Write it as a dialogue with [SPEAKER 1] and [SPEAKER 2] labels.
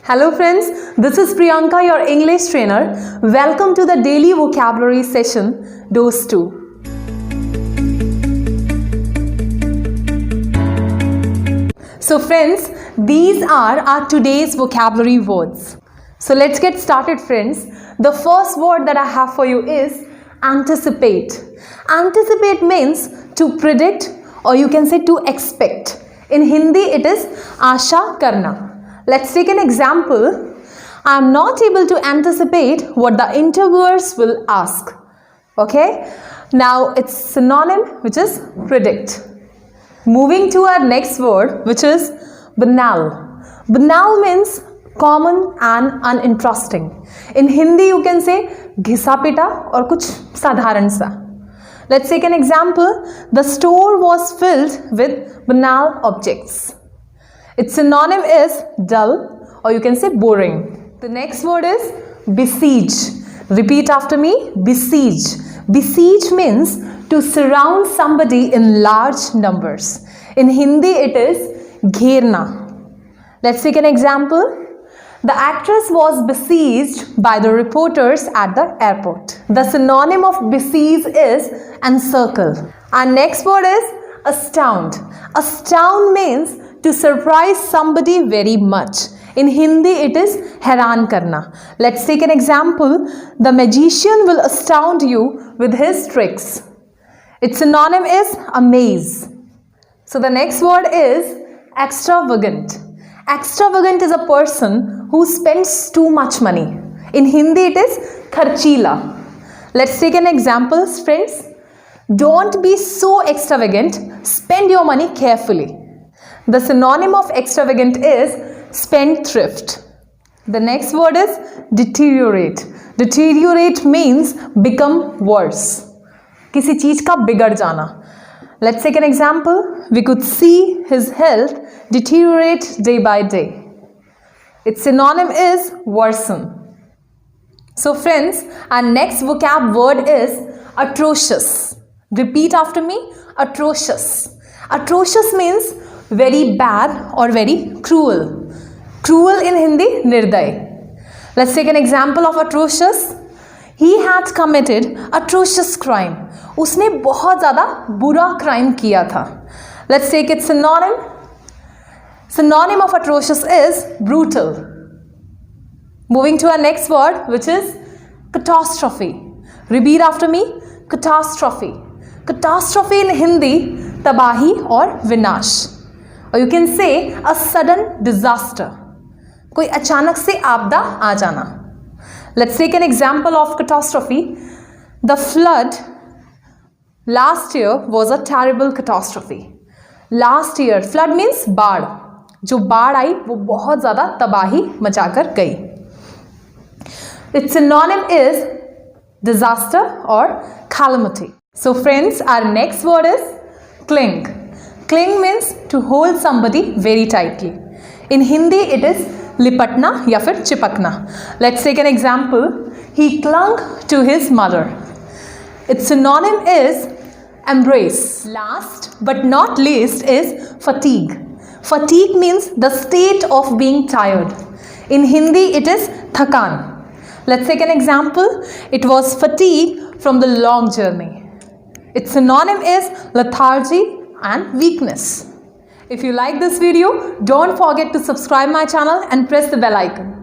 [SPEAKER 1] Hello friends, this is Priyanka, your English trainer. Welcome to the daily vocabulary session, Dose 2. So friends, these are our today's vocabulary words. So let's get started friends. The first word that I have for you is anticipate. Anticipate means to predict, or you can say to expect. In Hindi it is आशा करना. Let's take an example. I am not able to anticipate what the interviewers will ask. Okay? Now it's synonym which is predict. Moving to our next word which is banal. Banal means common and uninteresting. In Hindi you can say घिसा पिटा और कुछ साधारण सा. Let's take an example. The store was filled with banal objects. Its synonym is dull, or you can say boring. The next word is besiege. Repeat after me. Besiege. Besiege means to surround somebody in large numbers. In Hindi it is घेरना. Let's take an example. The actress was besieged by the reporters at the airport. The synonym of besiege is encircle. Our next word is astound. Astound means to surprise somebody very much. In Hindi it is हैरान करना. Let's take an example. The magician will astound you with his tricks. Its synonym is amaze. So the next word is extravagant. Extravagant is a person who spends too much money. In Hindi it is खर्चीला. Let's take an example friends. Don't be so extravagant. Spend your money carefully. The synonym of extravagant is spendthrift. The next word is deteriorate. Deteriorate means become worse. किसी चीज का बिगड़ जाना. Let's take an example. We could see his health deteriorate day by day. Its synonym is worsen. So friends, our next vocab word is atrocious. Repeat after me. Atrocious. Atrocious means very bad or very cruel. Cruel in Hindi, nirday. Let's take an example of atrocious. He had committed atrocious crime. उसने बहुत ज़्यादा बुरा crime किया था. Let's take its synonym. Synonym of atrocious is brutal. Moving to our next word which is catastrophe. Repeat after me. Catastrophe. Catastrophe in Hindi, तबाही और विनाश. Or you can say a sudden disaster. कोई अचानक से आपदा आ जाना. Let's take an example of catastrophe. The flood last year was a terrible catastrophe. Last year, flood means बाढ़. जो बाढ़ आई वो बहुत ज़्यादा तबाही मचाकर गई. Its synonym is disaster or calamity. So friends, our next word is cling. Cling means to hold somebody very tightly. In Hindi it is lipatna या फिर चिपकना. Let's take an example. He clung to his mother. Its synonym is embrace. Last but not least is fatigue. Fatigue means the state of being tired. In Hindi it is thakan. Let's take an example. It was fatigue from the long journey. Its synonym is lethargy and weakness. If you like this video, don't forget to subscribe my channel and press the bell icon.